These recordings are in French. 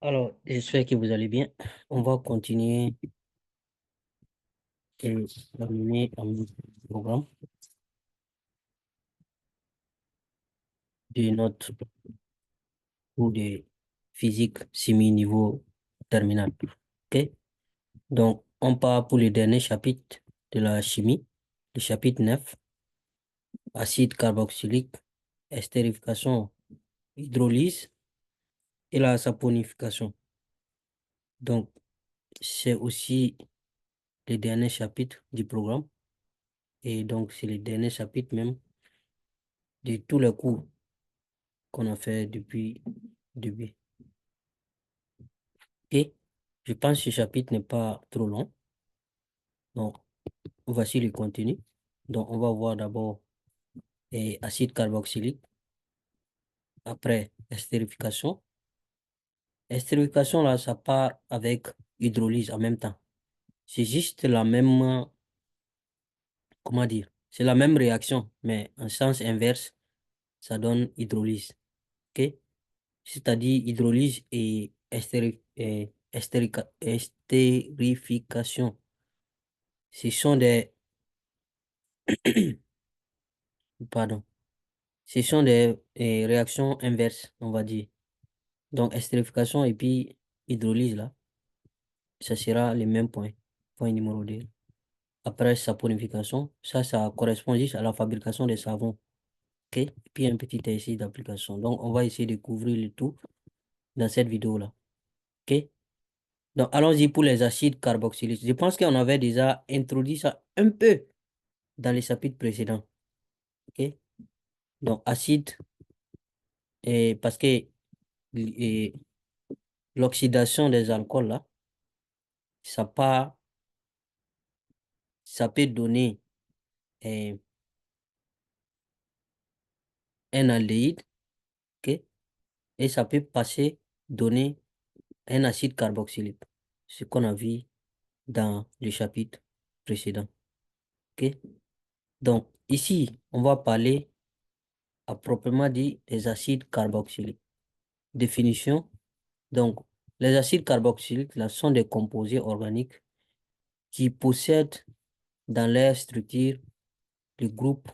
Alors, j'espère que vous allez bien. On va continuer et terminer un programme de notre cours de physique semi-niveau terminal. OK? Donc, on part pour le dernier chapitre de la chimie, le chapitre 9, acide carboxylique, estérification, hydrolyse et la saponification. Donc, c'est aussi le dernier chapitre du programme. Et donc, c'est le dernier chapitre même de tous les cours qu'on a fait depuis le début. Et je pense que ce chapitre n'est pas trop long. Donc, voici le contenu. Donc, on va voir d'abord acide carboxylique, après estérification. Estérification, là, ça part avec hydrolyse en même temps. C'est juste la même, comment dire, c'est la même réaction, mais en sens inverse, ça donne hydrolyse. OK? C'est-à-dire hydrolyse et estérification. Ce sont des, pardon, ce sont des réactions inverses, on va dire. Donc, estérification et puis hydrolyse, là, ça sera les mêmes points. Point numéro 2. Après, saponification, ça correspond juste à la fabrication des savons. OK? Et puis, un petit essai d'application. Donc, on va essayer de couvrir le tout dans cette vidéo-là. OK? Donc, allons-y pour les acides carboxyliques. Je pense qu'on avait déjà introduit ça un peu dans les chapitres précédents. OK? Donc, acide, parce que et, l'oxydation des alcools, là, ça, pas, ça peut donner euh, un aldéhyde, ok, et ça peut passer, donner un acide carboxylique, ce qu'on a vu dans le chapitre précédent. Ok. Donc, ici, on va parler à proprement dit des acides carboxyliques. Définition. Donc, les acides carboxyliques là, sont des composés organiques qui possèdent dans leur structure le groupe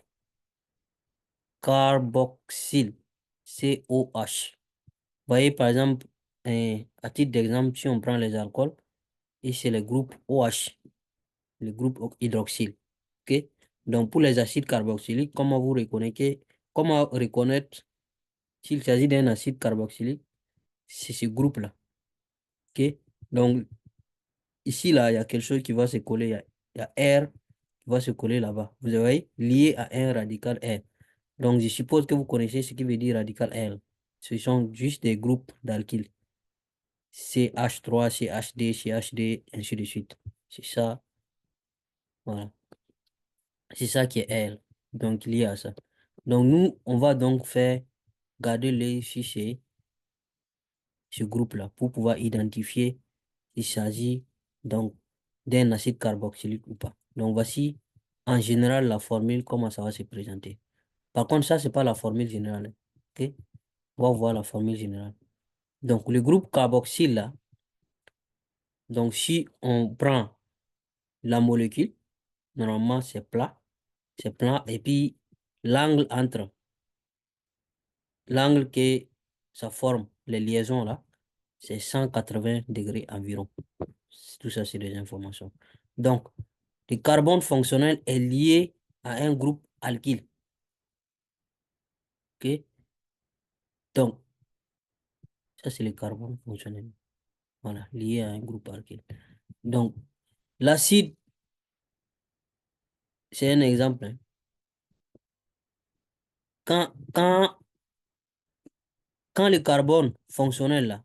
carboxyle, COH. Voyez, par exemple, à titre d'exemple, si on prend les alcools, et c'est le groupe OH, le groupe hydroxyle. OK? Donc, pour les acides carboxyliques, comment reconnaître s'il s'agit d'un acide carboxylique? C'est ce groupe-là. OK? Donc, ici, là, il y a quelque chose qui va se coller. Il y a R qui va se coller là-bas. Vous voyez? Lié à un radical R. Donc, je suppose que vous connaissez ce qui veut dire radical R. Ce sont juste des groupes d'alkyles. CH3, CHD, CHD, ainsi de suite. C'est ça, voilà. C'est ça qui est R. Donc, lié à ça. Donc, nous, on va donc faire garder l'œil sur ce groupe-là pour pouvoir identifier s'il s'agit donc d'un acide carboxylique ou pas. Donc, voici en général la formule, comment ça va se présenter. Par contre, ça, c'est pas la formule générale, hein. OK? On va voir la formule générale. Donc, le groupe carboxyle, là, donc si on prend la molécule, normalement, c'est plat. C'est plat. Et puis, l'angle entre l'angle que ça forme, les liaisons là, c'est 180 degrés environ. Tout ça, c'est des informations. Donc, le carbone fonctionnel est lié à un groupe alkyle. OK? Donc, ça, c'est le carbone fonctionnel. Voilà, lié à un groupe alkyle. Donc, l'acide, c'est un exemple, hein. Quand, quand le carbone fonctionnel là,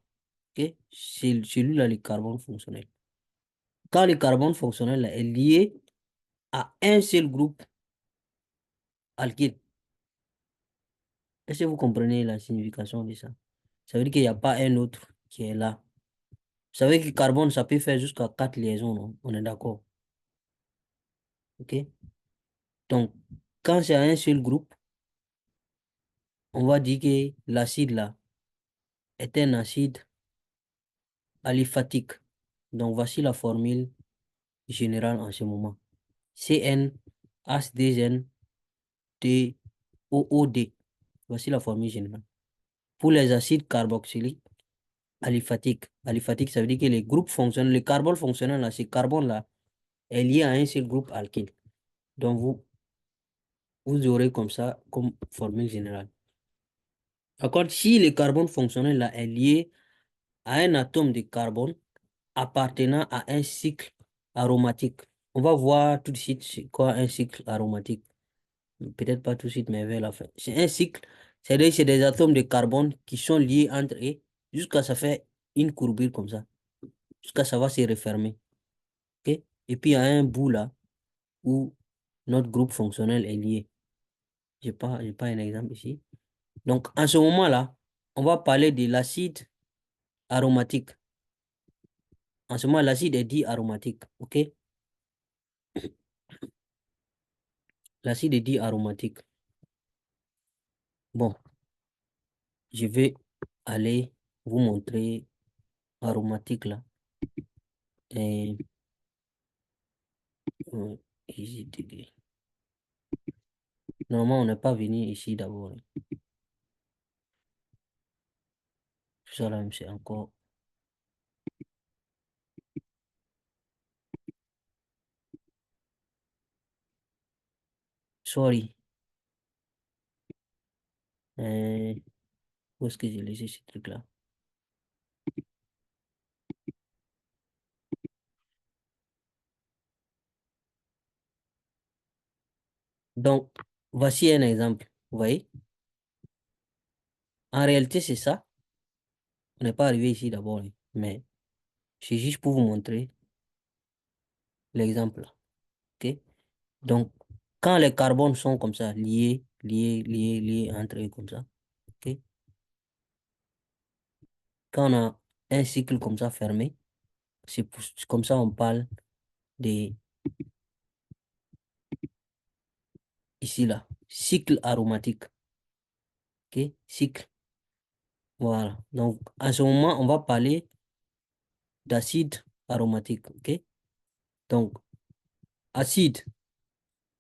OK? C'est celui-là, le carbone fonctionnel. Quand le carbone fonctionnel là, est lié à un seul groupe alkyle, est-ce que vous comprenez la signification de ça? Ça veut dire qu'il n'y a pas un autre qui est là. Vous savez que le carbone, ça peut faire jusqu'à 4 liaisons, non? On est d'accord. OK? Donc, quand c'est un seul groupe, on va dire que l'acide là est un acide aliphatique. Donc, voici la formule générale en ce moment. CN, H2N, TOOD. Voici la formule générale. Pour les acides carboxyliques, aliphatiques. Aliphatique, ça veut dire que les groupes fonctionnels, le carbone fonctionnel, là, ce carbone-là, est lié à un seul groupe alkyle. Donc, vous aurez comme ça, comme formule générale. D'accord? Si le carbone fonctionnel là, est lié à un atome de carbone appartenant à un cycle aromatique, on va voir tout de suite c'est quoi un cycle aromatique. Peut-être pas tout de suite, mais vers la fin. C'est un cycle, c'est des atomes de carbone qui sont liés entre eux jusqu'à ça fait une courbure comme ça, jusqu'à ça va se refermer. Ok. Et puis il y a un bout là où notre groupe fonctionnel est lié. J'ai pas un exemple ici. Donc, en ce moment-là, on va parler de l'acide aromatique. En ce moment, l'acide est dit aromatique. OK? L'acide est dit aromatique. Bon, je vais aller vous montrer aromatique là. Et, euh, ici, normalement, on n'est pas venu ici d'abord. Tout ça là, c'est encore. Sorry. Euh, Où est-ce que j'ai laissé ce truc-là? Donc, voici un exemple. Vous voyez? En réalité, c'est ça. On n'est pas arrivé ici d'abord, hein. Mais c'est juste pour vous montrer l'exemple là. OK? Donc, quand les carbones sont comme ça, liés entre eux comme ça, ok. Quand on a un cycle comme ça fermé, c'est comme ça on parle de, ici là, cycle aromatique, ok, cycle, voilà. Donc, à ce moment, on va parler d'acide aromatique, ok. Donc, acide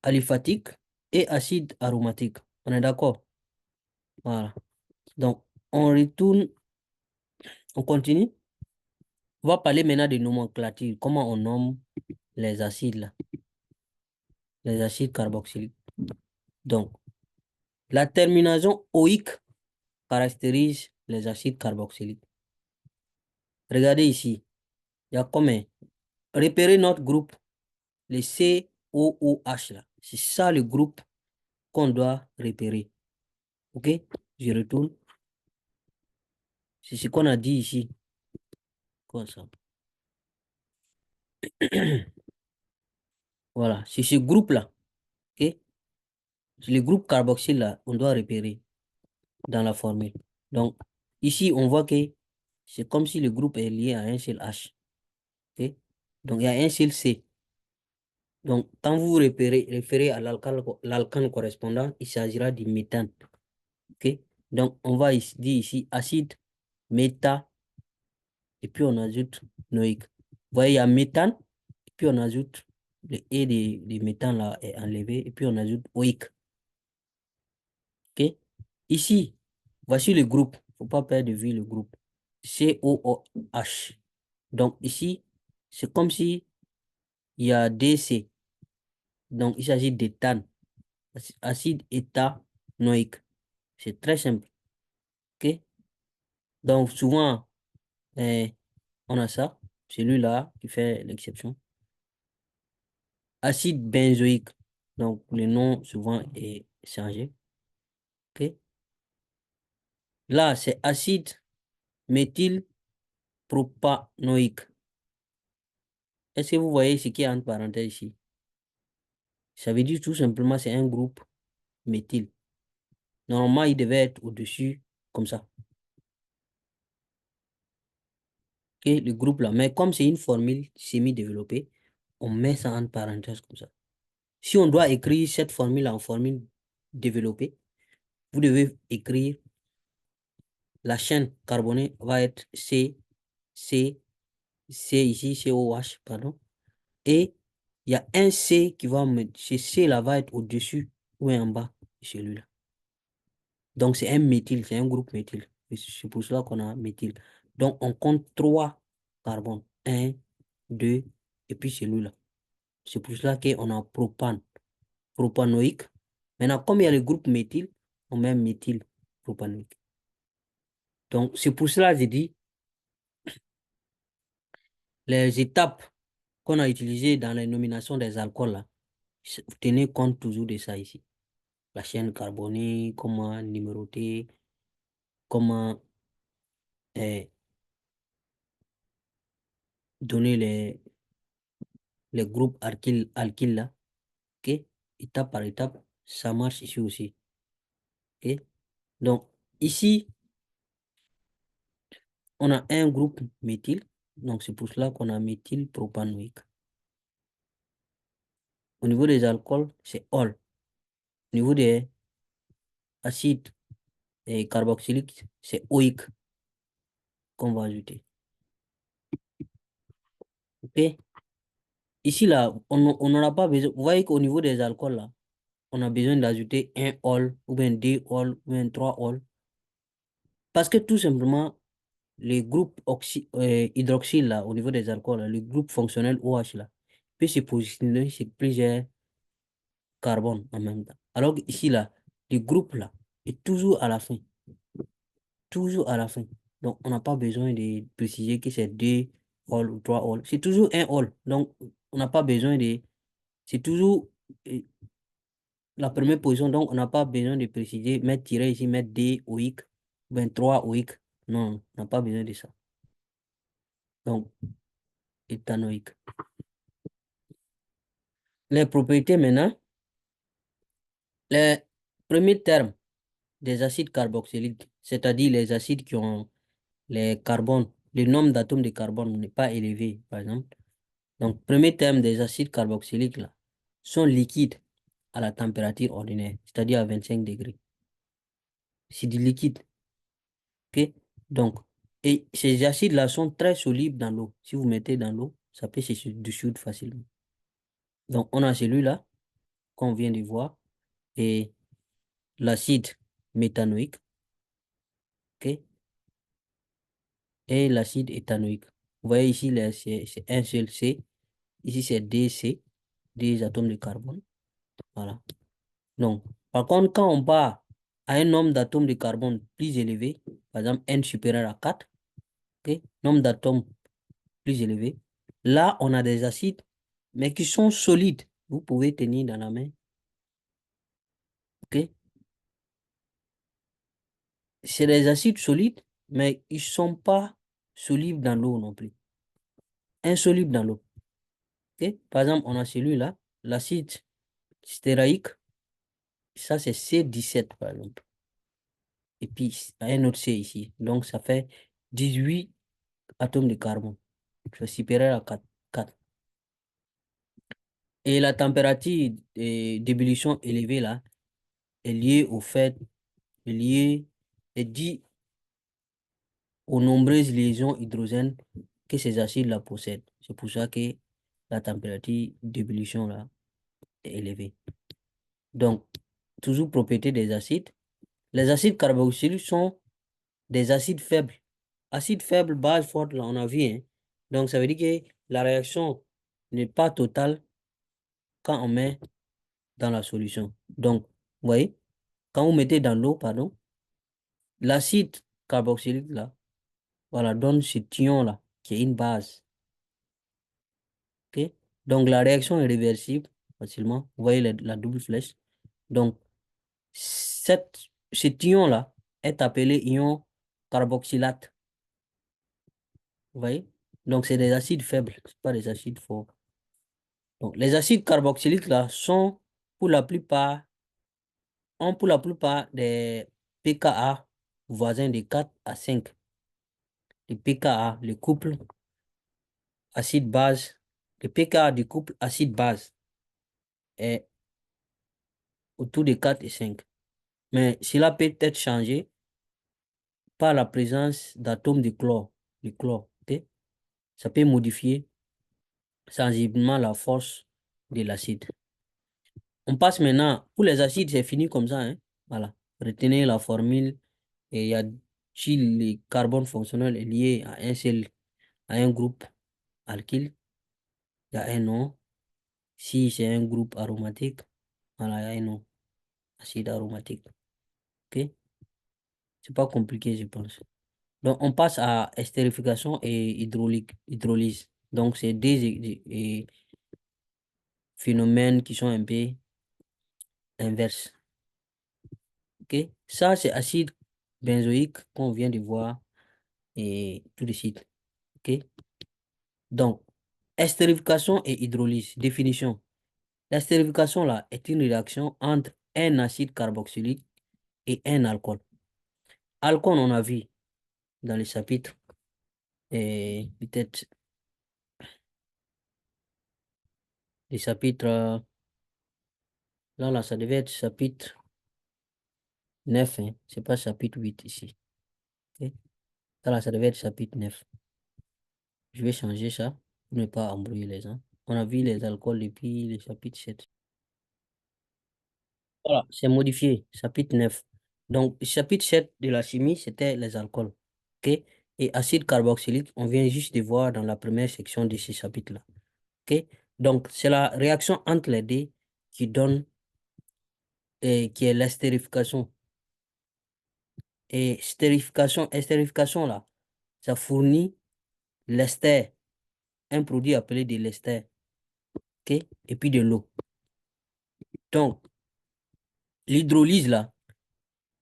aliphatique et acide aromatique, on est d'accord? Voilà. Donc, on retourne, on continue. On va parler maintenant de nomenclature, comment on nomme les acides là, les acides carboxyliques. Donc, la terminaison oïque caractérise les acides carboxyliques. Regardez ici, il y a combien? Repérez notre groupe, le COOH là. C'est ça le groupe qu'on doit repérer. OK? Je retourne. C'est ce qu'on a dit ici. Quoi ça? Voilà, c'est ce groupe-là. OK? C'est le groupe carboxyle là, on doit repérer dans la formule. Donc, ici, on voit que c'est comme si le groupe est lié à un seul H. OK? Donc, il y a un seul C. Donc, quand vous référez à l'alcane correspondant, il s'agira du méthane. OK? Donc, on va dire ici acide, méta, et puis on ajoute noïque. Vous voyez, il y a méthane, et puis on ajoute le E de méthane là est enlevé, et puis on ajoute oïque. OK? Ici, voici le groupe. Il ne faut pas perdre de vue le groupe. COOH. Donc, ici, c'est comme si il y a DC. Donc, il s'agit d'éthane, acide éthanoïque. C'est très simple. OK? Donc, souvent, on a ça. Celui-là qui fait l'exception. Acide benzoïque. Donc, le nom souvent est changé. OK? Là, c'est acide méthylpropanoïque. Est-ce que vous voyez ce qui est entre parenthèses ici? Ça veut dire tout simplement c'est un groupe méthyle. Normalement, il devait être au-dessus, comme ça. OK? Le groupe là. Mais comme c'est une formule semi-développée, on met ça entre parenthèses comme ça. Si on doit écrire cette formule en formule développée, vous devez écrire la chaîne carbonée va être C, C, C ici, COH, pardon. Et il y a un C qui va me... Ce C là va être au-dessus ou en bas de celui-là. Donc c'est un méthyle, c'est un groupe méthyle. C'est pour cela qu'on a méthyle. Donc on compte 3 carbones. Un, 2, et puis celui-là. C'est pour cela qu'on a propane, propanoïque. Maintenant, comme il y a le groupe méthyle, on met méthyle propanoïque. Donc c'est pour cela que j'ai dit les étapes qu'on a utilisées dans la nomination des alcools là, tenez compte toujours de ça ici. La chaîne carbonée, comment numéroter, comment donner les groupes alkyl là, ok? Étape par étape, ça marche ici aussi, ok? Donc, ici, on a un groupe méthyle, donc c'est pour cela qu'on a méthylpropanoïque. Au niveau des alcools, c'est ol. Au niveau des acides carboxyliques, c'est oïque qu'on va ajouter, ok? Ici, là, on n'en a pas besoin. Vous voyez qu'au niveau des alcools, là, on a besoin d'ajouter un ol, ou bien deux ol, ou bien trois ol. Parce que tout simplement, les groupes hydroxyle, là, au niveau des alcools, là, le groupe fonctionnel OH, là, peut se positionner sur plusieurs carbones en même temps. Alors qu'ici, là, le groupe, là, est toujours à la fin. Toujours à la fin. Donc, on n'a pas besoin de préciser que c'est deux ol ou trois ol. C'est toujours un ol. Donc, on n'a pas besoin de... C'est toujours euh, la première position. Donc, on n'a pas besoin de préciser, mettre tiret ici, mettre D OIC, 23 OIC. Non, on n'a pas besoin de ça. Donc, éthanoïque. Les propriétés maintenant, les premiers termes des acides carboxyliques, c'est-à-dire les acides qui ont les carbones, le nombre d'atomes de carbone n'est pas élevé, par exemple. Donc, premier terme des acides carboxyliques là, sont liquides à la température ordinaire, c'est-à-dire à 25 degrés. C'est du liquide, ok? Donc, et ces acides-là sont très solubles dans l'eau. Si vous mettez dans l'eau, ça peut se dissoudre facilement. Donc, on a celui-là qu'on vient de voir et l'acide méthanoïque, ok? Et l'acide éthanoïque. Vous voyez ici, c'est un seul C. Ici, c'est deux C, des atomes de carbone. Voilà. Donc, par contre, quand on part à un nombre d'atomes de carbone plus élevé, par exemple N supérieur à 4, ok, nombre d'atomes plus élevé, là, on a des acides, mais qui sont solides. Vous pouvez tenir dans la main. Ok? C'est des acides solides, mais ils ne sont pas solubles dans l'eau non plus. Insolubles dans l'eau. Ok? Par exemple, on a celui-là, l'acide stéraïque, ça c'est C17 par exemple. Et puis, un autre C ici. Donc, ça fait 18 atomes de carbone. C'est supérieur à 4. Et la température d'ébullition élevée là est liée au fait, est liée, est due aux nombreuses liaisons hydrogènes que ces acides-là possèdent. C'est pour ça que la température d'ébullition là est élevée. Donc, toujours propriété des acides. Les acides carboxyliques sont des acides faibles. Acides faibles, base forte, là, on a vu, hein. Donc, ça veut dire que la réaction n'est pas totale quand on met dans la solution. Donc, vous voyez, quand vous mettez dans l'eau, pardon, l'acide carboxylique, là, voilà, donne ce ion-là, qui est une base. OK? Donc, la réaction est réversible facilement. Vous voyez la double flèche. Donc, cet ion-là est appelé ion carboxylate. Vous voyez? Donc, c'est des acides faibles, ce pas des acides forts. Donc, les acides carboxyliques, là, sont pour la plupart, ont pour la plupart des pKa voisins de 4 à 5. Les pKa, le couple acide-base, le pKa du couple acide-base est autour de 4 et 5. Mais cela peut être changé par la présence d'atomes de chlore, ok? ça peut modifier sensiblement la force de l'acide. On passe maintenant, pour les acides, c'est fini comme ça, hein. Voilà. Retenez la formule et il y a si le carbone fonctionnel est lié à un groupe alkyle, il y a un nom. Si c'est un groupe aromatique, voilà, il y a un nom. Acide aromatique. OK? C'est pas compliqué, je pense. Donc, on passe à estérification et hydrolyse. Donc, c'est des phénomènes qui sont un peu inverses. OK? Ça, c'est acide benzoïque qu'on vient de voir et tout de suite. OK? Donc, estérification et hydrolyse. Définition. L'estérification, là, est une réaction entre un acide carboxylique et un alcool. Alcool, on a vu dans les chapitres, et peut-être les chapitres, là, ça devait être chapitre 9, hein. C'est pas chapitre 8 ici. OK? Là, ça devait être chapitre 9. Je vais changer ça pour ne pas embrouiller les gens. On a vu les alcools depuis le chapitre 7. Voilà, c'est modifié, chapitre 9. Donc, chapitre 7 de la chimie, c'était les alcools. OK? Et acide carboxylique, on vient juste de voir dans la première section de ce chapitre-là. OK? Donc, c'est la réaction entre les deux qui donne, qui est l'estérification. Et estérification là, ça fournit l'ester, un produit appelé de l'ester. OK? Et puis de l'eau. Donc, l'hydrolyse là,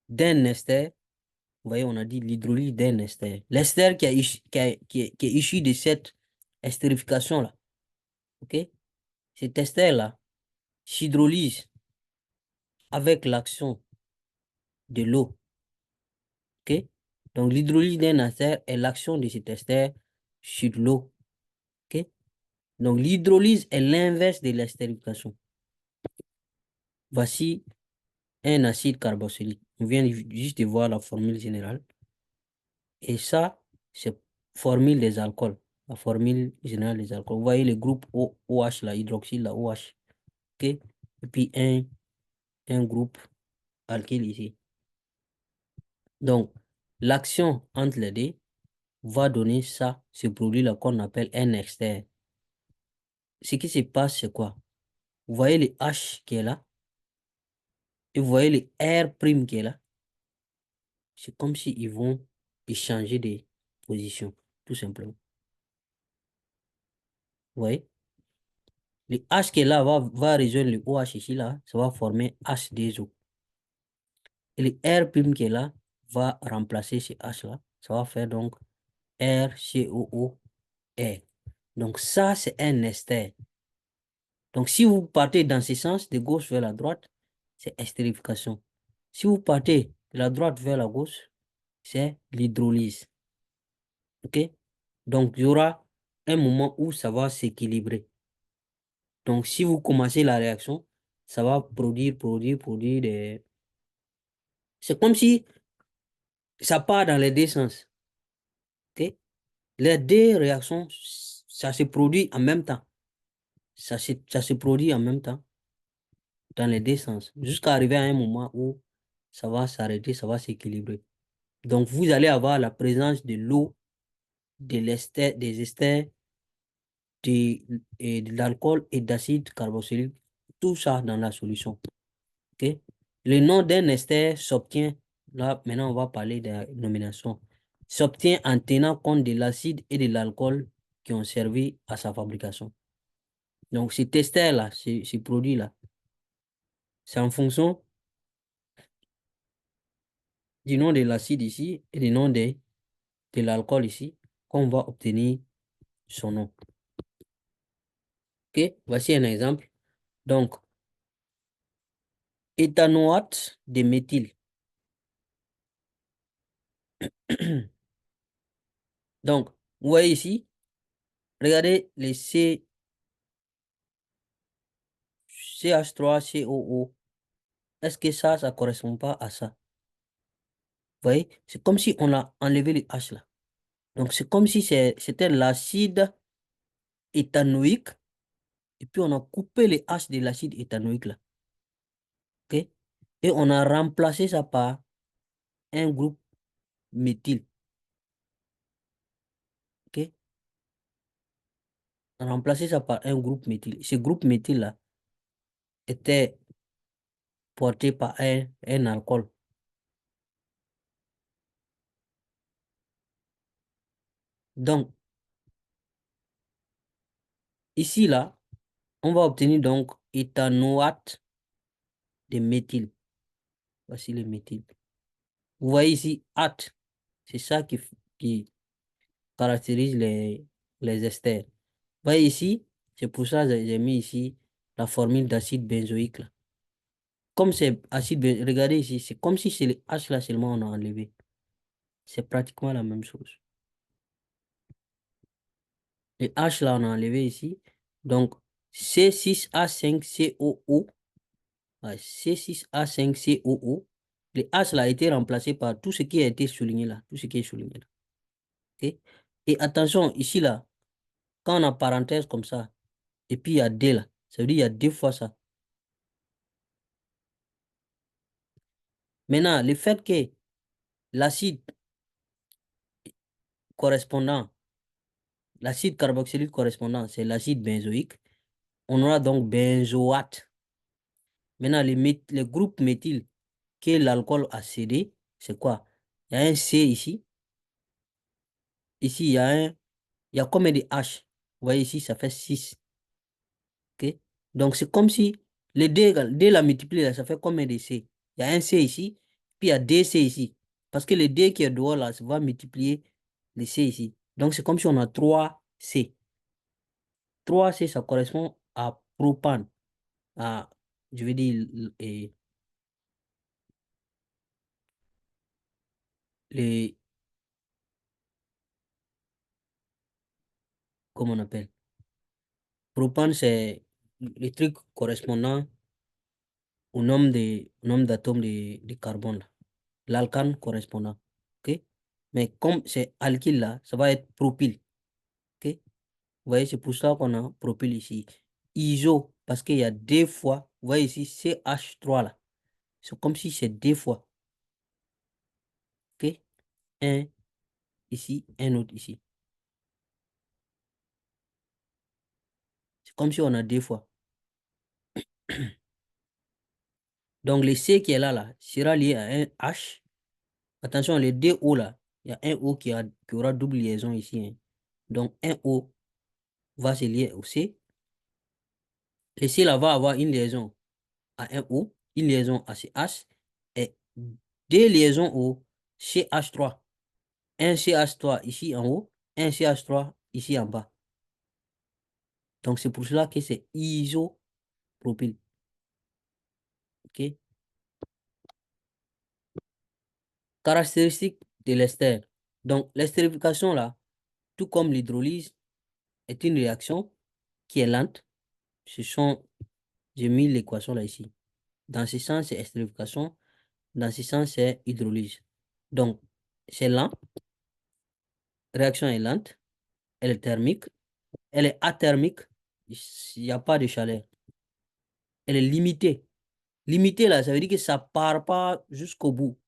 d'un ester, vous voyez, on a dit l'hydrolyse d'un ester. L'ester qui est issu de cette estérification-là, OK? Cet ester-là s'hydrolyse avec l'action de l'eau, OK? Donc, l'hydrolyse d'un ester est l'action de cet ester sur l'eau, OK? Donc, l'hydrolyse est l'inverse de l'estérification. Voici un acide carboxylique. On vient juste de voir la formule générale. Et ça, c'est formule des alcools. La formule générale des alcools. Vous voyez le groupe OH, la hydroxyle, la OH. OK? Et puis un groupe alkyle ici. Donc, l'action entre les deux va donner ça, ce produit-là qu'on appelle un ester. Ce qui se passe, c'est quoi? Vous voyez le H qui est là et vous voyez le R prime qui est là. C'est comme s'ils vont échanger de position, tout simplement. Vous voyez? Le H qui est là va rejoindre le OH ici, là, ça va former H2O. Et le R prime qui est là va remplacer ce H là. Ça va faire donc RCOO-R. Donc ça, c'est un ester. Donc si vous partez dans ce sens, de gauche vers la droite, c'est estérification. Si vous partez de la droite vers la gauche, c'est l'hydrolyse. OK? Donc il y aura un moment où ça va s'équilibrer. Donc si vous commencez la réaction, ça va produire des... C'est comme si ça part dans les deux sens. OK? Les deux réactions, ça se produit en même temps. Ça se produit en même temps dans les deux sens, jusqu'à arriver à un moment où ça va s'arrêter, ça va s'équilibrer. Donc, vous allez avoir la présence de l'eau, des esters, de l'alcool et d'acide carboxylique, tout ça dans la solution. OK? Le nom d'un ester s'obtient, là, maintenant, on va parler de nomination, s'obtient en tenant compte de l'acide et de l'alcool qui ont servi à sa fabrication. Donc, cet ester-là, ce produit-là, c'est en fonction du nom de l'acide ici et du nom de l'alcool ici qu'on va obtenir son nom. OK? Voici un exemple. Donc, éthanoate de méthyle. Donc, vous voyez ici, regardez les CH3COO. Est-ce que ça ne correspond pas à ça? Vous voyez? C'est comme si on a enlevé le H là. Donc, c'est comme si c'était l'acide éthanoïque, et puis on a coupé les H de l'acide éthanoïque là. OK? Et on a remplacé ça par un groupe méthyle. OK? On a remplacé ça par un groupe méthyle. Ce groupe méthyle là était porté par un alcool. Donc, ici là, on va obtenir donc éthanoate de méthyle. Voici le méthyle. Vous voyez ici, ate, c'est ça qui caractérise les esters. Vous voyez ici, c'est pour ça que j'ai mis ici la formule d'acide benzoïque là. Comme c'est regardez ici, c'est comme si c'est les H là seulement on a enlevé. C'est pratiquement la même chose. Les H là on a enlevé ici. Donc, C6H5COO, ouais, C6H5COO, les H là a été remplacé par tout ce qui a été souligné là, tout ce qui est souligné là. OK? Et attention, ici là, quand on a parenthèse comme ça, et puis il y a D là, ça veut dire il y a deux fois ça. Maintenant, le fait que l'acide correspondant, l'acide carboxylique correspondant, c'est l'acide benzoïque, on aura donc benzoate. Maintenant, les groupes méthyl que l'alcool a cédé, c'est quoi? Il y a un C ici. Ici, il y a combien de H? Vous voyez ici, ça fait 6. OK? Donc, c'est comme si les D la multiplier, là, ça fait combien de C? Il y a un C ici, puis il y a deux C ici. Parce que le D qui est dehors, là, ça va multiplier les C ici. Donc, c'est comme si on a 3 C. 3 C, ça correspond à propane. À, je veux dire, les, comment on appelle? Propane, c'est le truc correspondant au nombre d'atomes de carbone, là. L'alcane correspondant. OK? Mais comme c'est alkyle là, ça va être propyle. OK? Vous voyez, c'est pour ça qu'on a propyle ici. Iso, parce qu'il y a deux fois. Vous voyez ici, CH3 là. C'est comme si c'est deux fois. OK? Un ici, un autre ici. C'est comme si on a deux fois. Donc, le C qui est là sera lié à un H. Attention, les deux O là, il y a un O qui aura double liaison ici, hein. Donc, un O va se lier au C. Le C là va avoir une liaison à un O, une liaison à CH et deux liaisons au CH3. Un CH3 ici en haut, un CH3 ici en bas. Donc, c'est pour cela que c'est isopropyl. OK? Caractéristiques de l'ester. Donc, l'estérification, là, tout comme l'hydrolyse, est une réaction qui est lente. J'ai mis l'équation là ici. Dans ce sens, c'est estérification. Dans ce sens, c'est hydrolyse. Donc, c'est lent. Réaction est lente. Elle est thermique. Elle est athermique. Il n'y a pas de chaleur. Elle est limitée. Limitée, là, ça veut dire que ça ne part pas jusqu'au bout.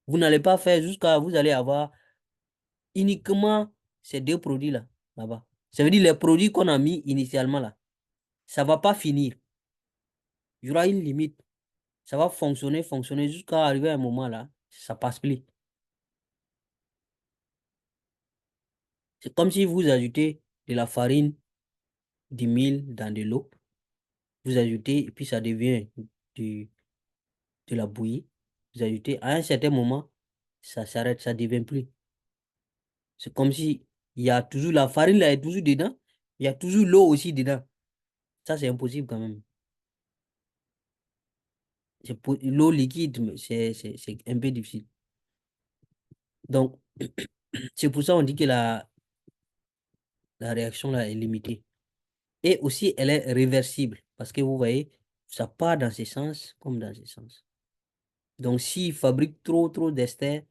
Vous n'allez pas faire jusqu'à... Vous allez avoir uniquement ces deux produits-là, là-bas. Ça veut dire les produits qu'on a mis initialement, là. Ça ne va pas finir. Il y aura une limite. Ça va fonctionner, fonctionner jusqu'à arriver à un moment, là. Ça passe plus. C'est comme si vous ajoutez de la farine, du mil dans de l'eau. Vous ajoutez, et puis ça devient du, de la bouillie. Vous ajoutez, à un certain moment, ça s'arrête, ça ne devient plus. C'est comme si il y a toujours la farine là est toujours dedans, il y a toujours l'eau aussi dedans. Ça, c'est impossible quand même. L'eau liquide, mais c'est un peu difficile. Donc, c'est pour ça qu'on dit que la réaction là est limitée. Et aussi, elle est réversible. Parce que vous voyez, ça part dans ce sens comme dans ce sens. Donc, s'ils fabriquent trop d'esters,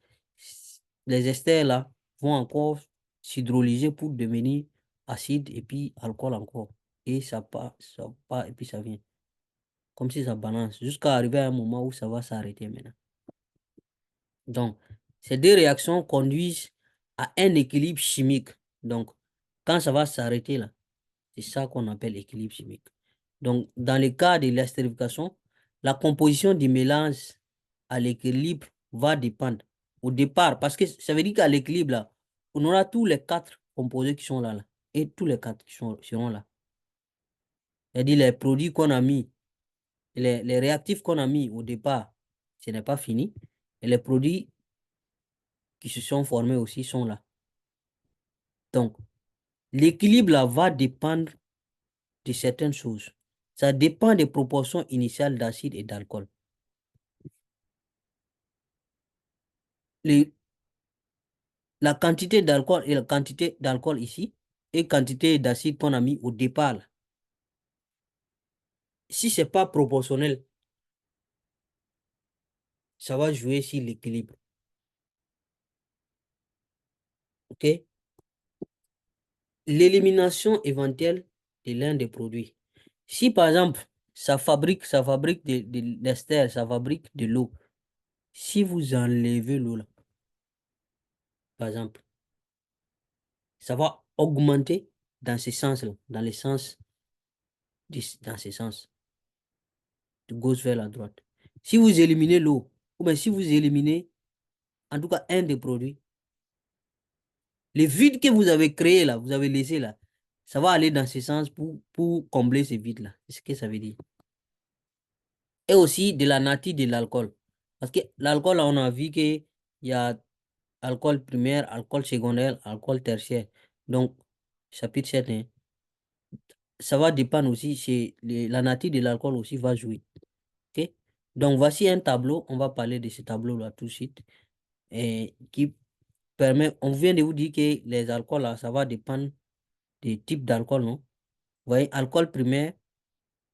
les esters là vont encore s'hydrolyser pour devenir acide et puis alcool encore. Et ça part et puis ça vient. Comme si ça balance, jusqu'à arriver à un moment où ça va s'arrêter maintenant. Donc, ces deux réactions conduisent à un équilibre chimique. Donc, quand ça va s'arrêter là, c'est ça qu'on appelle équilibre chimique. Donc, dans le cas de l'estérification, la composition du mélange à l'équilibre va dépendre au départ, parce que ça veut dire qu'à l'équilibre, là, on aura tous les quatre composés qui sont là, et tous les quatre qui seront là. C'est-à-dire les produits qu'on a mis, les réactifs qu'on a mis au départ, ce n'est pas fini. Et les produits qui se sont formés aussi sont là. Donc, l'équilibre là va dépendre de certaines choses. Ça dépend des proportions initiales d'acide et d'alcool. La quantité d'alcool et la quantité d'alcool ici et quantité d'acide qu'on a mis au départ, là. Si ce n'est pas proportionnel, ça va jouer sur l'équilibre. OK? L'élimination éventuelle de l'un des produits. Si par exemple, ça fabrique de l'ester, ça fabrique de l'eau. Si vous enlevez l'eau là, par exemple, ça va augmenter dans ce sens-là, dans le sens, dans ce sens, de gauche vers la droite. Si vous éliminez l'eau, ou bien si vous éliminez, en tout cas, un des produits, les vides que vous avez créés là, vous avez laissé là, ça va aller dans ce sens pour combler ces vides-là. C'est ce que ça veut dire. Et aussi de la nature de l'alcool. Parce que l'alcool, là, on a vu qu'il y a alcool primaire, alcool secondaire, alcool tertiaire. Donc, chapitre 7, hein, ça va dépendre aussi, la nature de l'alcool aussi va jouer. OK? Donc, voici un tableau. On va parler de ce tableau-là tout de suite. Et qui permet, on vient de vous dire que les alcools, là, ça va dépendre des types d'alcool, non? Vous voyez, alcool primaire,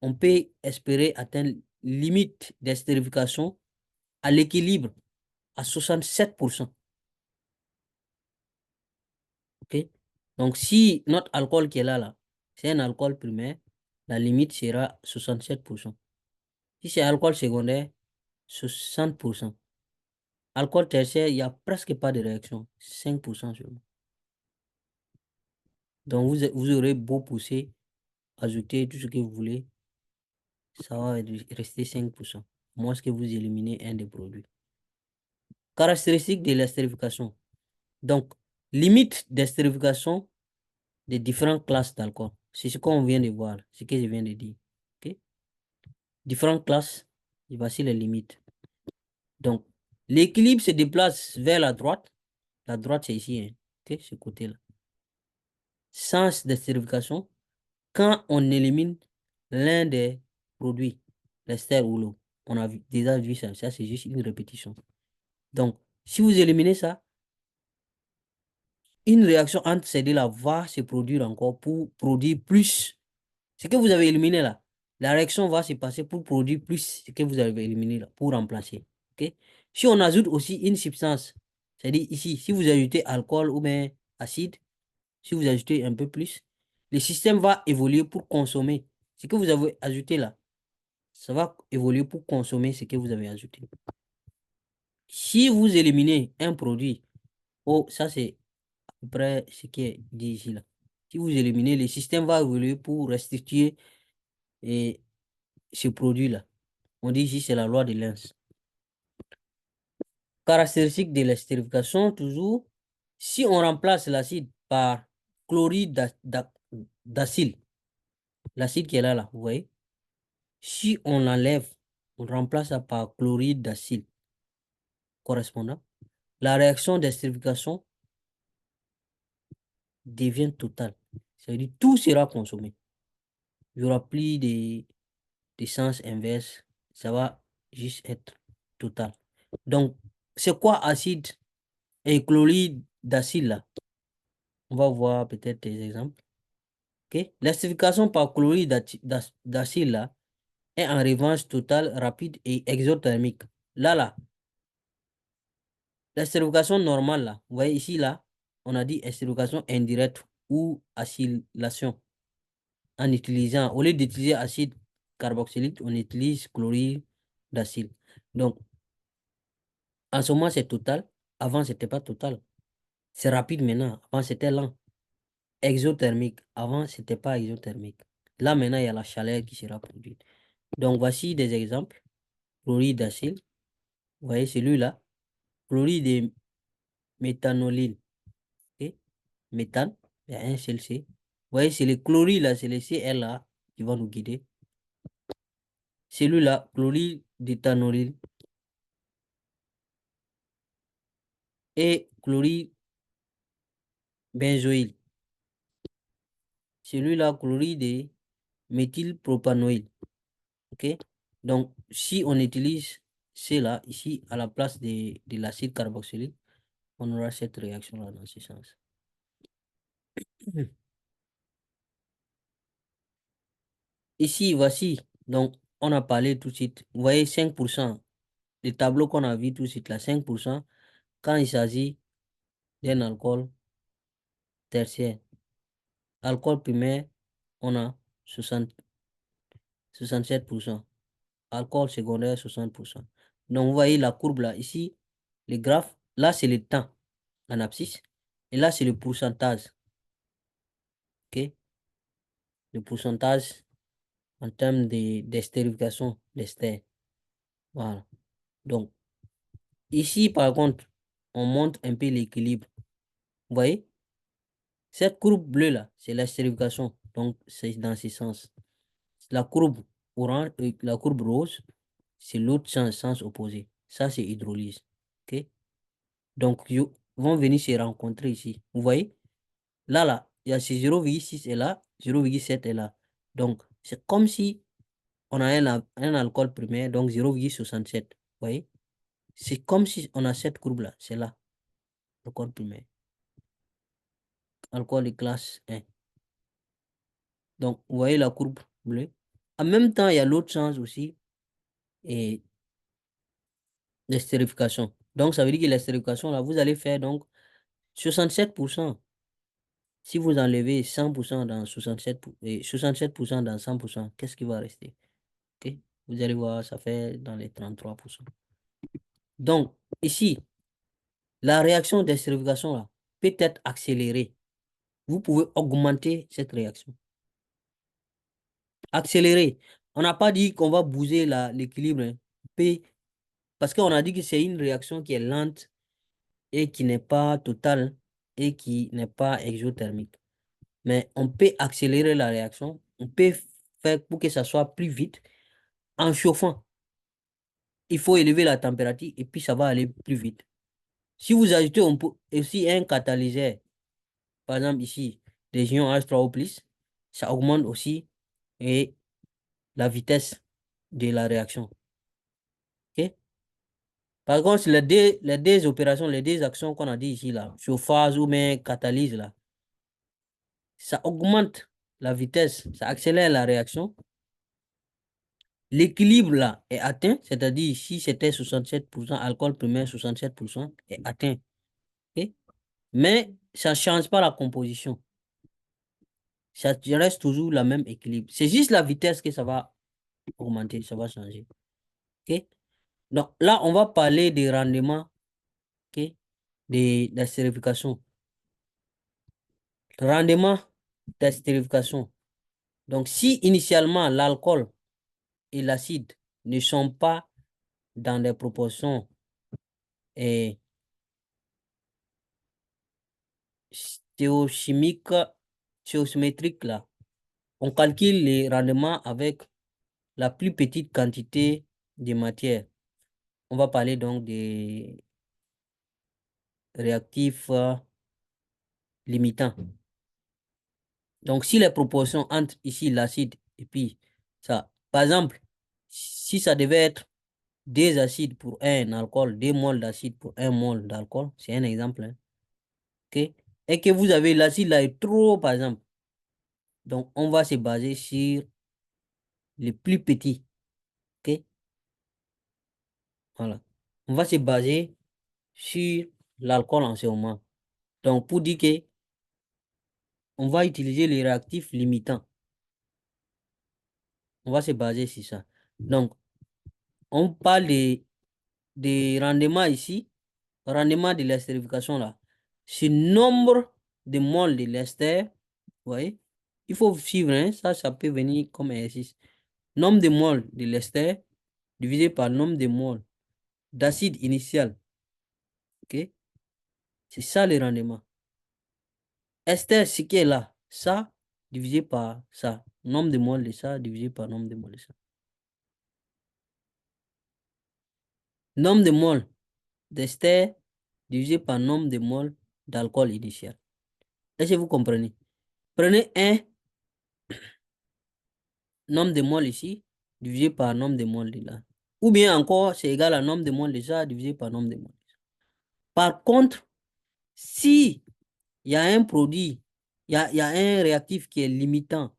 on peut espérer atteindre limite d'estérification à l'équilibre à 67%. OK? Donc, si notre alcool qui est là, c'est un alcool primaire, la limite sera 67%. Si c'est alcool secondaire, 60%. Alcool tertiaire, il n'y a presque pas de réaction, 5% seulement. Donc, vous aurez beau pousser, ajouter tout ce que vous voulez, ça va rester 5%. Moins que vous éliminez un des produits. Caractéristiques de l'estérification. Donc, limite d'estérification des différentes classes d'alcool. C'est ce qu'on vient de voir, ce que je viens de dire. OK? Différentes classes, et voici les limites. Donc, l'équilibre se déplace vers la droite. La droite, c'est ici, hein. OK? Ce côté-là. Sens d'estérification, quand on élimine l'un des produits, l'ester ou l'eau. On a déjà vu ça. Ça, c'est juste une répétition. Donc, si vous éliminez ça, une réaction entre ces deux-là va se produire encore pour produire plus. Ce que vous avez éliminé là, la réaction va se passer pour produire plus ce que vous avez éliminé là, pour remplacer. OK? Si on ajoute aussi une substance, c'est-à-dire ici, si vous ajoutez alcool ou bien acide, si vous ajoutez un peu plus, le système va évoluer pour consommer ce que vous avez ajouté là. Ça va évoluer pour consommer ce que vous avez ajouté. Si vous éliminez un produit, oh, ça c'est à peu près ce qui est dit ici là. Si vous éliminez, le système va évoluer pour restituer et ce produit-là. On dit ici c'est la loi de Lenz. Caractéristique de l'estérification, toujours, si on remplace l'acide par chloride d'acide, l'acide qui est là, vous voyez, si on l'enlève, on remplace ça par chloride d'acide correspondant, la réaction d'estérification devient totale. Ça veut dire tout sera consommé. Il n'y aura plus de sens inverse. Ça va juste être total. Donc, c'est quoi acide et chloride d'acide là? On va voir peut-être des exemples. OK? L'acidification par chloride d'acide là est en revanche totale, rapide et exothermique. Là, l'acidification normale là, vous voyez ici là, on a dit estérification indirecte ou acylation. En utilisant, au lieu d'utiliser acide carboxylique, on utilise chlorure d'acide. Donc, en ce moment, c'est total. Avant, c'était pas total. C'est rapide maintenant. Avant, c'était lent. Exothermique. Avant, c'était pas exothermique. Là, maintenant, il y a la chaleur qui sera produite. Donc, voici des exemples. Chlorure d'acide. Vous voyez celui-là. Chlorure de méthanoline. Ok? Méthane. Il y a un seul C. Vous voyez, c'est les chlorures là, c'est les Cl là qui vont nous guider. Celui-là, chlorure d'éthanoline et chlorure benzoïle. Celui-là, chlorure de méthylpropanoïl. OK? Donc, si on utilise cela ici à la place de l'acide carboxylique, on aura cette réaction-là dans ce sens. Ici, voici. Donc, on a parlé tout de suite. Vous voyez, 5%. Le tableau qu'on a vu tout de suite là, 5%, quand il s'agit d'un alcool tertiaire. Alcool primaire, on a 67%. Alcool secondaire, 60%. Donc, vous voyez la courbe là, ici, les graphes, là, c'est le temps en abscisse. Et là, c'est le pourcentage. OK? Le pourcentage en termes d'estérification d'ester. Voilà. Donc, ici, par contre, on montre un peu l'équilibre. Vous voyez? Cette courbe bleue là, c'est l'estérification. Donc, c'est dans ce sens. La courbe orange, la courbe rose, c'est l'autre sens opposé. Ça, c'est hydrolyse. OK? Donc, ils vont venir se rencontrer ici. Vous voyez? Là, il y a ces 0,6 est là, 0,7 est là. Donc, c'est comme si on a un alcool primaire, donc 0,67. Vous voyez? C'est comme si on a cette courbe-là. C'est là, alcool primaire. Alcool de classe 1. Donc, vous voyez la courbe bleue. En même temps, il y a l'autre sens aussi, et l'estérification. Donc, ça veut dire que l'estérification, là, vous allez faire donc 67%. Si vous enlevez 100% dans 67, et 67% dans 100%, qu'est-ce qui va rester? Ok. Vous allez voir, ça fait dans les 33%. Donc, ici, la réaction d'estérification là, peut être accélérée. Vous pouvez augmenter cette réaction. Accélérer. On n'a pas dit qu'on va bouger l'équilibre, hein. Parce qu'on a dit que c'est une réaction qui est lente et qui n'est pas totale et qui n'est pas exothermique. Mais on peut accélérer la réaction. On peut faire pour que ça soit plus vite en chauffant. Il faut élever la température et puis ça va aller plus vite. Si vous ajoutez aussi un catalyseur, par exemple ici, des ions H3O+, ça augmente aussi et la vitesse de la réaction. OK? Par contre, les deux opérations, les deux actions qu'on a dit ici, là, chauffage ou même catalyse, là, ça augmente la vitesse, ça accélère la réaction. L'équilibre là est atteint, c'est-à-dire si c'était 67% alcool primaire, 67% est atteint. OK? Mais ça ne change pas la composition. Ça reste toujours le même équilibre. C'est juste la vitesse que ça va augmenter, ça va changer. OK? Donc là, on va parler des rendements, OK, de la stérification. Rendement de stérification. Donc, si initialement l'alcool et l'acide ne sont pas dans des proportions stéochimiques, stéosymétriques, là, on calcule les rendements avec la plus petite quantité de matière. On va parler donc des réactifs limitants. Donc, si les proportions entre ici l'acide et puis ça, par exemple, si ça devait être 2 acides pour un alcool, 2 moles d'acide pour 1 mole d'alcool, c'est un exemple, hein, ok? Et que vous avez l'acide là est trop, par exemple. Donc, on va se baser sur les plus petits, ok? Voilà. On va se baser sur l'alcool en ce moment. Donc, pour dire que on va utiliser les réactifs limitants. On va se baser sur ça. Donc, on parle des rendements ici. Rendement de l'estérification là. C'est nombre de moles de l'ester. Vous voyez? Il faut suivre, hein, ça peut venir comme exercice. Nombre de moles de l'ester divisé par nombre de moles d'acide initial. OK? C'est ça le rendement. Ester, ce qui est là, ça divisé par ça. Nombre de moles de ça divisé par nombre de moles de ça. Nombre de moles d'ester divisé par nombre de moles d'alcool initial. Est-ce que vous comprenez? Prenez un nombre de moles ici divisé par nombre de moles de là. Ou bien encore, c'est égal à nombre de moles de ça divisé par nombre de moles. Par contre, si il y a un produit, il y a un réactif qui est limitant,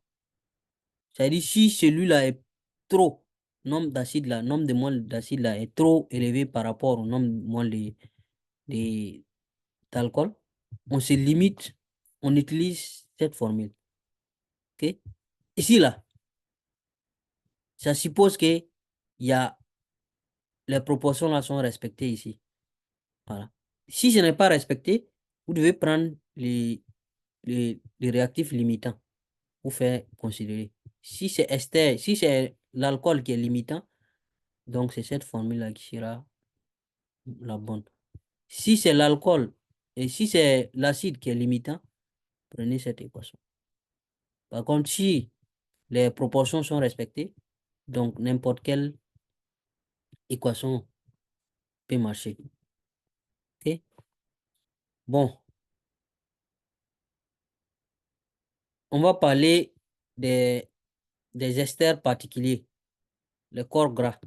c'est-à-dire si celui-là est trop, nombre d'acide là, nombre de moles d'acide là est trop élevé par rapport au nombre de moles d'alcool, on se limite, on utilise cette formule. OK? Ici, là, ça suppose que il y a, les proportions là sont respectées ici. Voilà. Si ce n'est pas respecté, vous devez prendre les réactifs limitants pour faire considérer. Si c'est ester, si c'est l'alcool qui est limitant, donc c'est cette formule-là qui sera la bonne. Si c'est l'alcool et si c'est l'acide qui est limitant, prenez cette équation. Par contre, si les proportions sont respectées, donc n'importe quelle équation peut marcher. OK? Bon, on va parler des, des esters particuliers, les corps gras.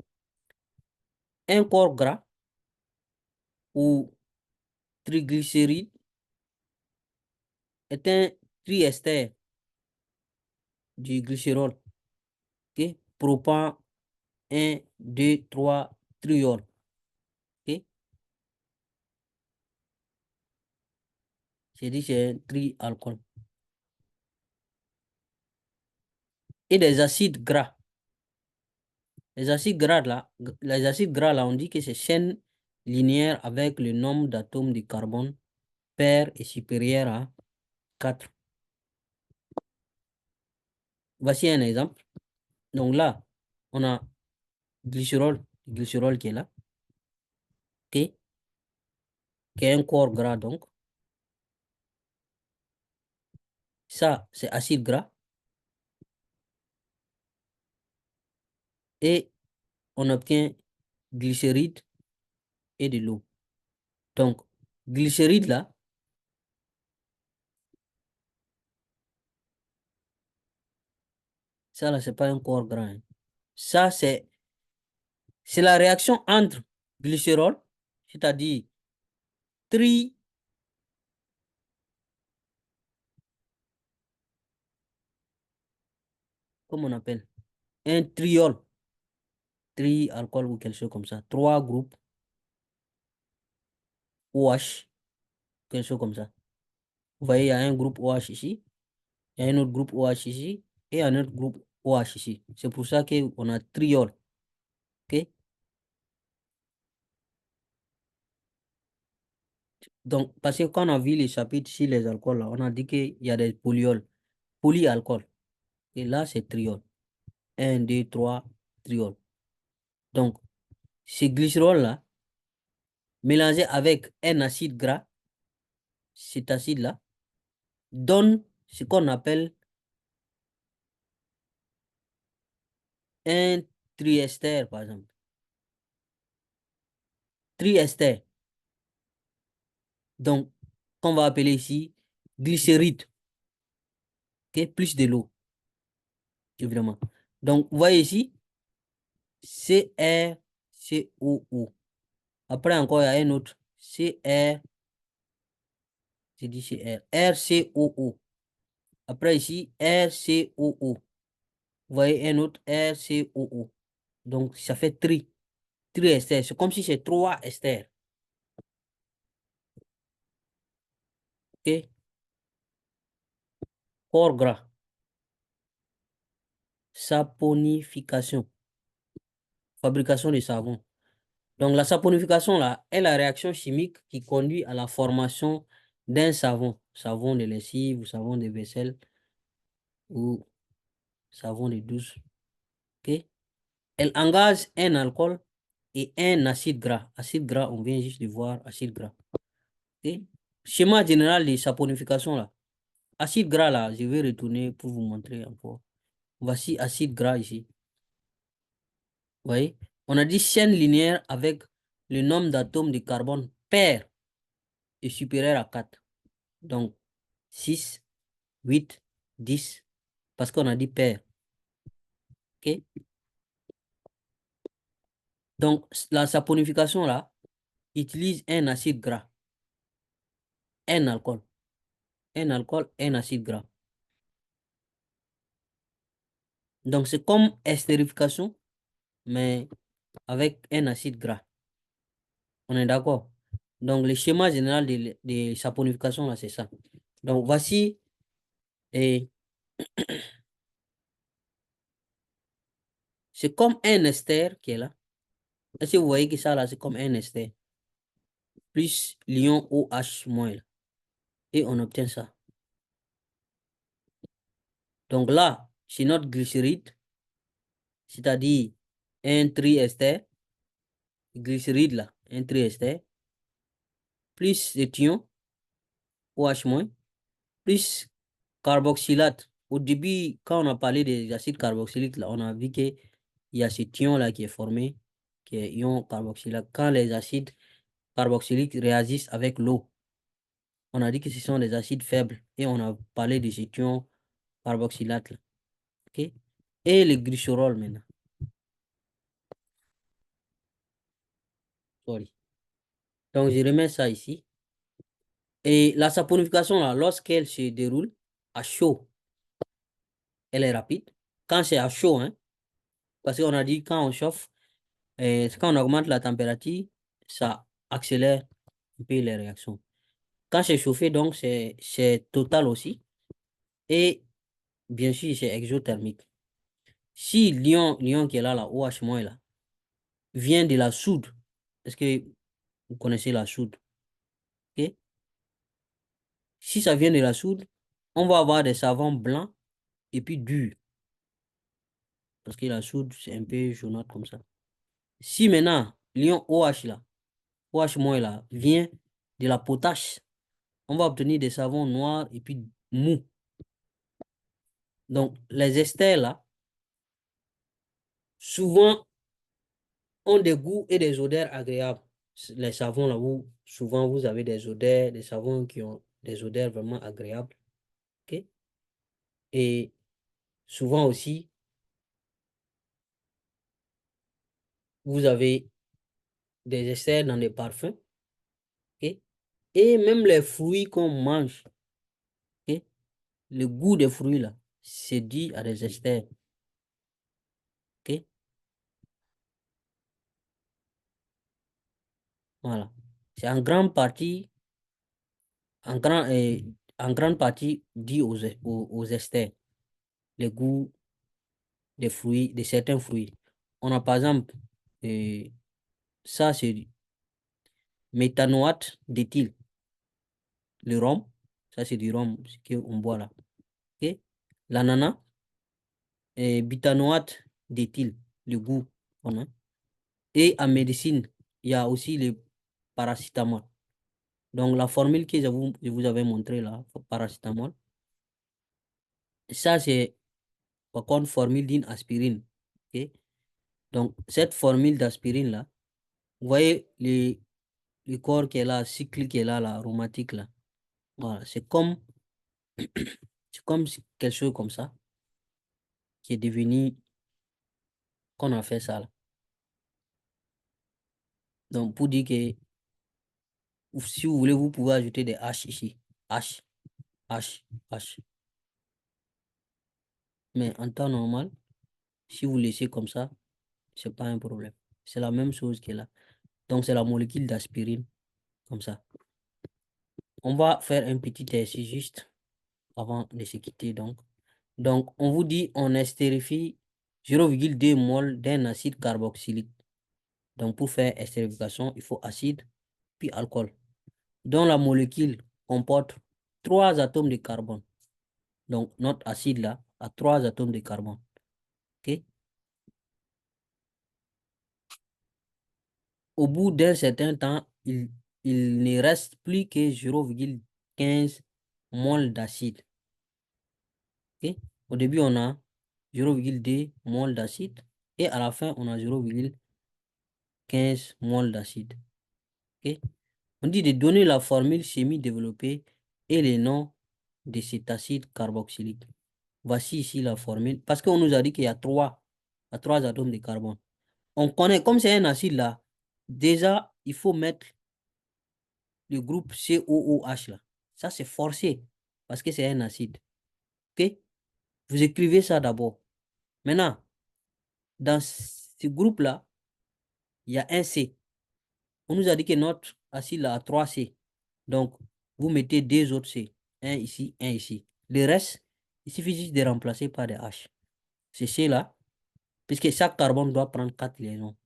Un corps gras ou triglycéride est un triester du glycérol. OK? Propan 1, 2, 3, triol. OK? C'est dit c'est un trialcool. Et des acides gras. Les acides gras là, on dit que c'est chaîne linéaire avec le nombre d'atomes de carbone pair et supérieur à 4. Voici un exemple. Donc là, on a glycérol qui est là, OK? Qui est un corps gras donc. Ça, c'est acide gras. Et on obtient glycéride et de l'eau. Donc, glycéride là, ça là, c'est pas un corps gras, hein. Ça, c'est la réaction entre glycérol, c'est-à-dire tri, comment on appelle? Un triol, tri-alcool ou quelque chose comme ça. Trois groupes OH, quelque chose comme ça. Vous voyez, il y a un groupe OH ici, il y a un autre groupe OH ici, et un autre groupe OH ici. C'est pour ça qu'on a triol. OK? Donc, parce que quand on a vu les chapitres sur les alcools, là, on a dit qu'il y a des polyols, polyalcool. Et là, c'est triol. Un, 2, 3, triol. Donc, ce glycérol-là, mélangé avec un acide gras, cet acide-là, donne ce qu'on appelle un triester, par exemple. Triester. Donc, qu'on va appeler ici glycéride, OK, plus de l'eau, évidemment. Donc, vous voyez ici, CrCOO. Après, encore, il y a un autre, Cr, j'ai dit Cr, RCOO. Après, ici, RCOO. Vous voyez un autre RCOO. Donc, ça fait triester. C'est comme si c'est trois esters. Ok? Corps gras. Saponification. Fabrication de savon. Donc, la saponification, là, est la réaction chimique qui conduit à la formation d'un savon. Savon de lessive ou savon de vaisselle ou savon de douche. Ok? Elle engage un alcool et un acide gras. Acide gras, on vient juste de voir acide gras. Ok? Schéma général de saponification, là. Acide gras, là, je vais retourner pour vous montrer encore. Voici acide gras ici. Vous voyez? On a dit chaîne linéaire avec le nombre d'atomes de carbone pair est supérieur à 4. Donc, 6, 8, 10, parce qu'on a dit pair. OK? Donc, la saponification, là, utilise un acide gras, un alcool, un acide gras. Donc, c'est comme estérification, mais avec un acide gras. On est d'accord? Donc, le schéma général de saponification, là, c'est ça. Donc, voici, et c'est comme un ester qui est là. Est-ce que vous voyez que ça, là, c'est comme un ester, plus l'ion OH moins, là. Et on obtient ça. Donc là, c'est notre glycéride, c'est-à-dire un triester, glycéride là, un triester, plus étion, OH-, plus carboxylate. Au début, quand on a parlé des acides carboxyliques, là, on a vu qu'il y a ce ion là qui est formé, qui est ion carboxylate. Quand les acides carboxyliques réagissent avec l'eau, on a dit que ce sont des acides faibles et on a parlé des ions carboxylates là. OK? Et le glycérol maintenant. Sorry. Donc, je remets ça ici. Et la saponification, là, lorsqu'elle se déroule à chaud, elle est rapide. Quand c'est à chaud, hein, parce qu'on a dit quand on chauffe, quand on augmente la température, ça accélère un peu les réactions. Quand c'est chauffé, donc, c'est total aussi. Et bien sûr, c'est exothermique. Si l'ion qui est là, la OH- là, vient de la soude, est-ce que vous connaissez la soude? Ok? Si ça vient de la soude, on va avoir des savons blancs et puis durs. Parce que la soude, c'est un peu jaunâtre comme ça. Si maintenant, l'ion OH là, OH- là, vient de la potasse, on va obtenir des savons noirs et puis mous. Donc, les esters là, souvent, ont des goûts et des odeurs agréables. Les savons là, où souvent vous avez des odeurs, des savons qui ont des odeurs vraiment agréables. Ok? Et souvent aussi, vous avez des esters dans des parfums. Ok? Et même les fruits qu'on mange. Ok? Le goût des fruits là, c'est dû à des esters. Ok? Voilà. C'est en grand, en grande partie dû aux esters, les goûts des fruits, de certains fruits. On a par exemple, euh, ça c'est méthanoate d'éthyle, le rhum, ça c'est du rhum, ce qu'on boit là. Ok? L'ananas, et butanoate d'éthyle, le goût qu'on a. Et en médecine, il y a aussi le paracétamol. Donc, la formule que je vous avais montrée là, paracétamol, ça, c'est par contre formule d'une aspirine. Ok? Donc, cette formule d'aspirine là, vous voyez le corps qui est là, cycle qui est là, la aromatique là. Voilà, c'est comme quelque chose comme ça qui est devenu, qu'on a fait ça là. Donc, pour dire que si vous voulez, vous pouvez ajouter des H ici. H, H, H. Mais en temps normal, si vous laissez comme ça, c'est pas un problème. C'est la même chose qui est là. Donc, c'est la molécule d'aspirine, comme ça. on va faire un petit essai juste avant de se quitter. Donc, on vous dit, on estérifie 0,2 mol d'un acide carboxylique. Donc, pour faire estérification, il faut acide puis alcool, dont la molécule comporte 3 atomes de carbone. Donc, notre acide là a 3 atomes de carbone. OK? Au bout d'un certain temps, il ne reste plus que 0,15 mol d'acide. OK? Au début, on a 0,2 mol d'acide et à la fin, on a 0,15 mol d'acide. OK? On dit de donner la formule semi-développée et les noms de cet acide carboxylique. Voici ici la formule, parce qu'on nous a dit qu'il y a 3 atomes de carbone. On connaît, comme c'est un acide là, déjà, il faut mettre le groupe COOH là. Ça, c'est forcé, parce que c'est un acide. OK? Vous écrivez ça d'abord. Maintenant, dans ce groupe-là, il y a un C. On nous a dit que notre acide là a 3 C. Donc, vous mettez 2 autres C. Un ici, un ici. Le reste, il suffit juste de remplacer par des H. C'est C là, puisque chaque carbone doit prendre 4 liaisons.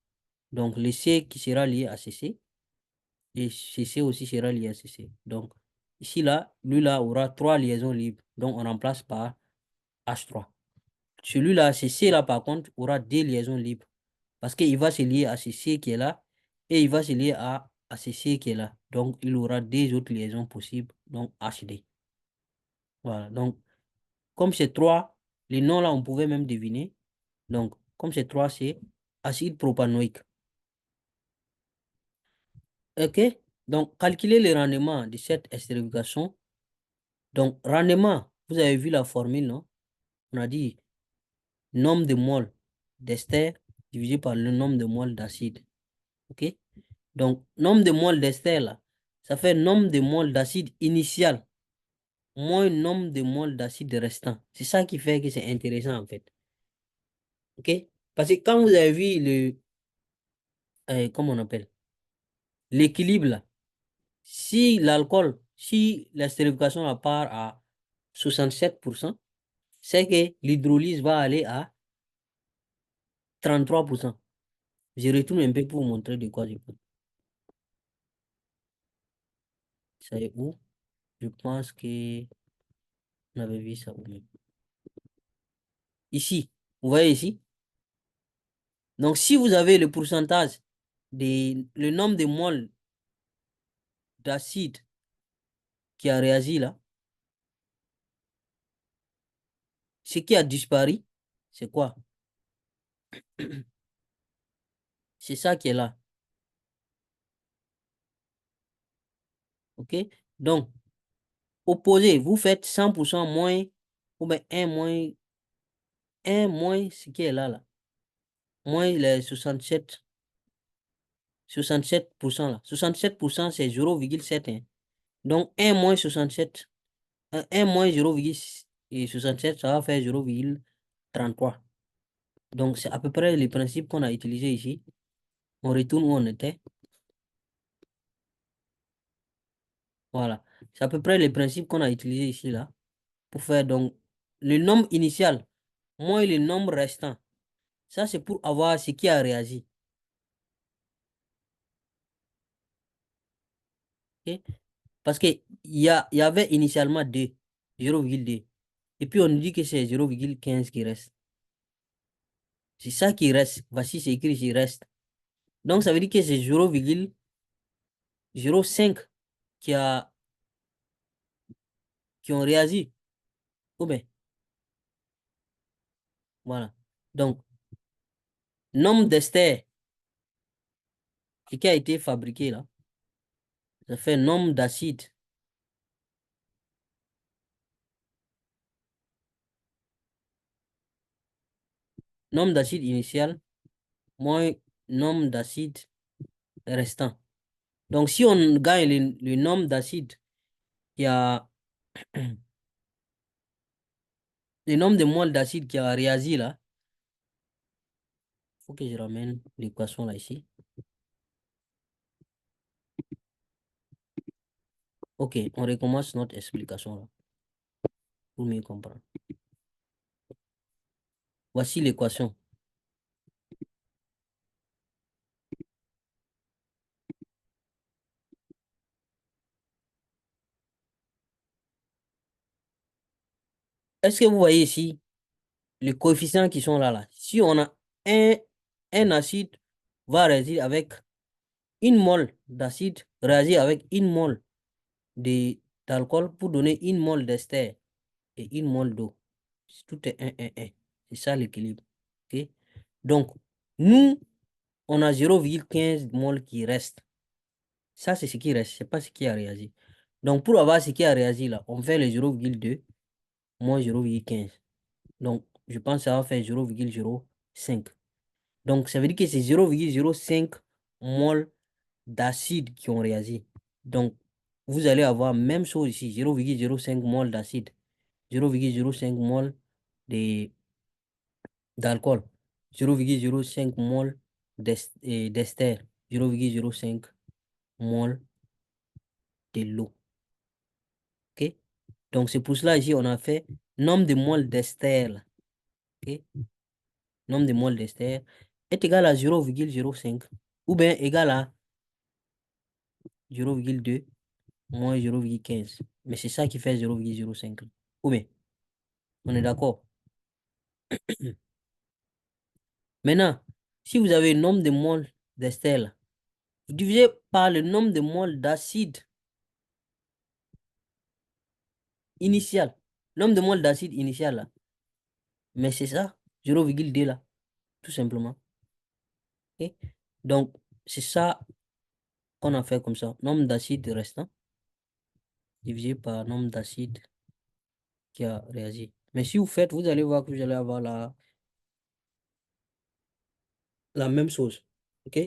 Donc, le C qui sera lié à CC, et CC aussi sera lié à CC. Donc, ici là, lui là aura 3 liaisons libres. Donc, on remplace par H3. Celui-là, CC là, par contre, aura 2 liaisons libres. Parce qu'il va se lier à CC qui est là, et il va se lier à CC qui est là. Donc, il aura 2 autres liaisons possibles, donc HD. Voilà. Donc, comme c'est 3, les noms là, on pouvait même deviner. Donc, comme c'est 3, c'est acide propanoïque. OK? Donc, calculer le rendement de cette estérification. Donc, rendement, vous avez vu la formule, non? On a dit nombre de moles d'ester divisé par le nombre de moles d'acide. OK? Donc, nombre de moles d'ester, là, ça fait nombre de moles d'acide initial moins nombre de moles d'acide restant. C'est ça qui fait que c'est intéressant, en fait. OK? Parce que quand vous avez vu comment on appelle? L'équilibre, là, si l'alcool, si la stérification à part à 67%, c'est que l'hydrolyse va aller à 33%. Je retourne un peu pour vous montrer de quoi je parle. Ça est où? Je pense que on avait vu ça où même. Ici. Vous voyez ici? Donc, si vous avez le pourcentage le nombre de moles d'acide qui a réagi là, ce qui a disparu, c'est quoi? C'est ça qui est là. OK? Donc, opposé, vous faites 100% moins, ou bien un moins ce qui est là. Moins les 67% là. 67% c'est 0,7, hein. Donc, un moins 67, un moins 0,67, ça va faire 0,33. Donc, c'est à peu près les principes qu'on a utilisés ici. On retourne où on était. Voilà. C'est à peu près les principes qu'on a utilisés ici, là, pour faire donc le nombre initial moins le nombre restant. Ça, c'est pour avoir ce qui a réagi. OK? Parce il y avait initialement 2, 0,2. Et puis, on nous dit que c'est 0,15 qui reste. C'est ça qui reste. Voici, c'est écrit ici, reste. Donc, ça veut dire que c'est 0,05 qui qui ont réagi. Ou bien, voilà. Donc, nombre d'esters qui a été fabriqué là, ça fait nombre d'acides. Nombre d'acides initial moins nombre d'acides restants. Donc, si on gagne le nombre d'acides, il y a le nombre de moles d'acide qui a réagi là. Il faut que je ramène l'équation là ici. Ok, on recommence notre explication là, pour mieux comprendre. Voici l'équation. Est-ce que vous voyez ici les coefficients qui sont là, là? Si on a un, un acide va réagir avec une mole d'acide, réagir avec une mole d'alcool pour donner une mole d'ester et une mole d'eau. Tout est 1, 1, 1. C'est ça l'équilibre. Ok? Donc, nous, on a 0,15 mol qui reste. Ça, c'est ce qui reste. C'est pas ce qui a réagi. Donc, pour avoir ce qui a réagi là, on fait le 0,2 moins 0,15. Donc, je pense que ça va faire 0,05. Donc, ça veut dire que c'est 0,05 mol d'acide qui ont réagi. Donc, vous allez avoir même chose ici, 0,05 mol d'acide, 0,05 mol de- d'alcool, 0,05 mol d'ester, 0,05 mol de l'eau. OK? Donc, c'est pour cela ici, on a fait nombre de moles d'ester, là. OK? Nombre de moles d'ester est égal à 0,05 ou bien égal à 0,2 moins 0,15. Mais c'est ça qui fait 0,05. Ou bien, on est d'accord? Maintenant, si vous avez le nombre de moles d'ester, là, vous divisez par le nombre de moles d'acide initial. Nombre de moles d'acide initial, là. Mais c'est ça, 0,2 là, tout simplement. OK? Donc, c'est ça qu'on a fait comme ça. Nombre d'acide restant divisé par nombre d'acide qui a réagi. Mais si vous faites, vous allez voir que vous allez avoir la même chose. OK?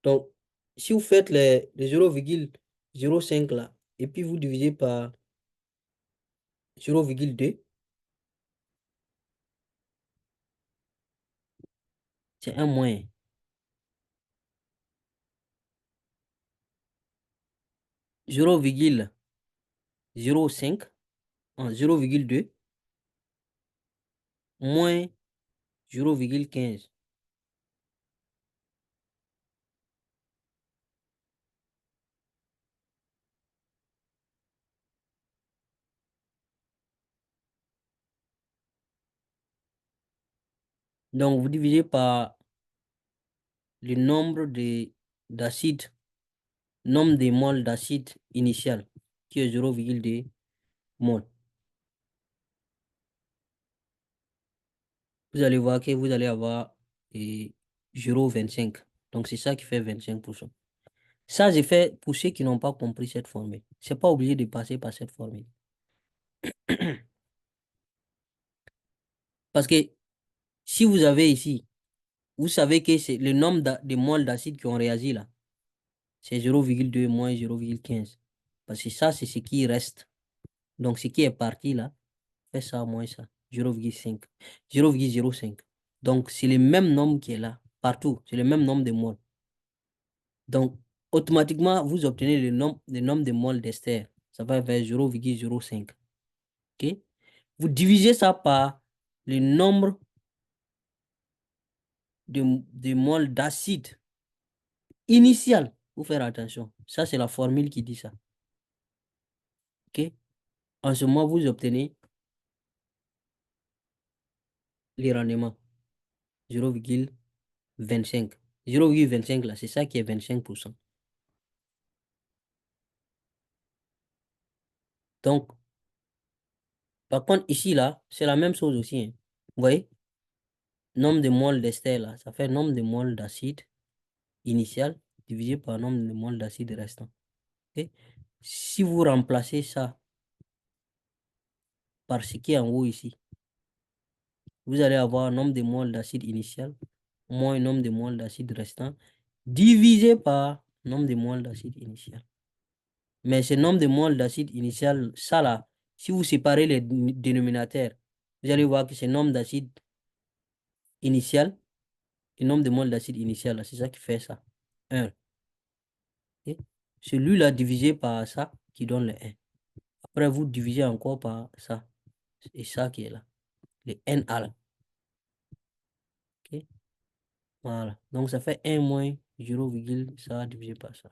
Donc, si vous faites les 0,05 là, et puis vous divisez par 0,2, c'est un moins. 0,05 en 0,2 moins 0,15. Donc, vous divisez par le nombre d'acide, nombre de moles d'acide initial, qui est 0,2 mol. Vous allez voir que vous allez avoir 0,25. Donc, c'est ça qui fait 25%. Ça, j'ai fait pour ceux qui n'ont pas compris cette formule. C'est pas obligé de passer par cette formule. Parce que si vous avez ici, vous savez que c'est le nombre de moles d'acide qui ont réagi là. C'est 0,2 moins 0,15. Parce que ça, c'est ce qui reste. Donc, ce qui est parti là, fait ça moins ça. 0,5. 0,05. Donc, c'est le même nombre qui est là, partout. C'est le même nombre de moles. Donc, automatiquement, vous obtenez le nombre de moles d'ester. Ça va faire 0,05. OK? Vous divisez ça par le nombre de moles d'acide initial. Faut faire attention. Ça, c'est la formule qui dit ça. OK? En ce moment, vous obtenez les rendements. 0,25. 0,25 là, c'est ça qui est 25%. Donc, par contre, ici, là, c'est la même chose aussi, hein. Vous voyez? Nombre de moles d'ester, là, ça fait nombre de moles d'acide initial divisé par nombre de moles d'acide restant. OK? Si vous remplacez ça par ce qui est en haut ici, vous allez avoir nombre de moles d'acide initial moins nombre de moles d'acide restant divisé par nombre de moles d'acide initial. Mais ce nombre de moles d'acide initial, ça là, si vous séparez les dénominateurs, vous allez voir que c'est nombre d'acide initial et nombre de moles d'acide initial, là, c'est ça qui fait ça. 1. Ok? Celui-là divisé par ça qui donne le 1. Après, vous divisez encore par ça. Et ça qui est là. Le NA là. OK? Voilà. Donc, ça fait 1 moins 0, ça divisé par ça.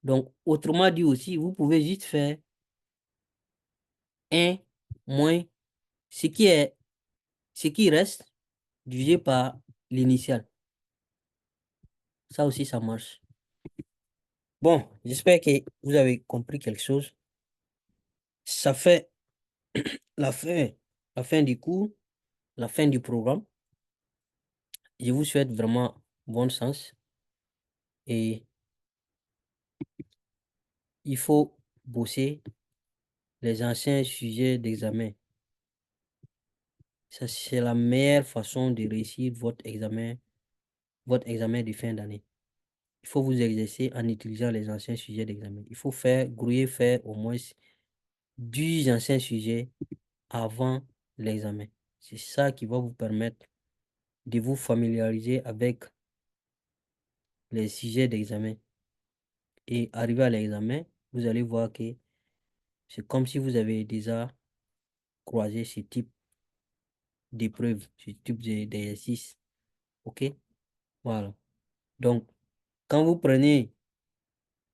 Donc, autrement dit aussi, vous pouvez juste faire 1 moins ce qui reste divisé par l'initial. Ça aussi, ça marche. Bon, j'espère que vous avez compris quelque chose. Ça fait la fin, la fin du cours, la fin du programme. Je vous souhaite vraiment bon sens et il faut bosser les anciens sujets d'examen. Ça, c'est la meilleure façon de réussir votre examen de fin d'année. Il faut vous exercer en utilisant les anciens sujets d'examen. Il faut grouiller, faire au moins 10 anciens sujets avant l'examen. C'est ça qui va vous permettre de vous familiariser avec les sujets d'examen. Et arrivé à l'examen, vous allez voir que c'est comme si vous avez déjà croisé ce type d'épreuve, ce type d'exercice. OK? Voilà. Donc, quand vous prenez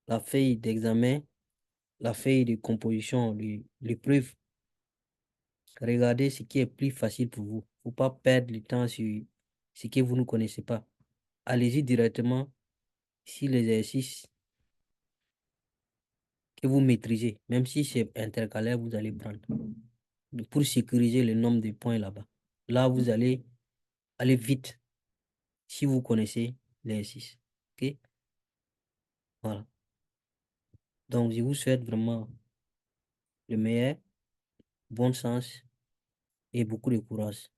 la feuille d'examen, la feuille de composition, l'épreuve, regardez ce qui est plus facile pour vous. Il ne faut pas perdre le temps sur ce que vous ne connaissez pas. Allez-y directement sur l'exercice que vous maîtrisez. Même si c'est intercalaire, vous allez prendre. Pour sécuriser le nombre de points là-bas. Là, vous allez aller vite si vous connaissez l'exercice. OK? Voilà. Donc, je vous souhaite vraiment le meilleur, bon sens et beaucoup de courage.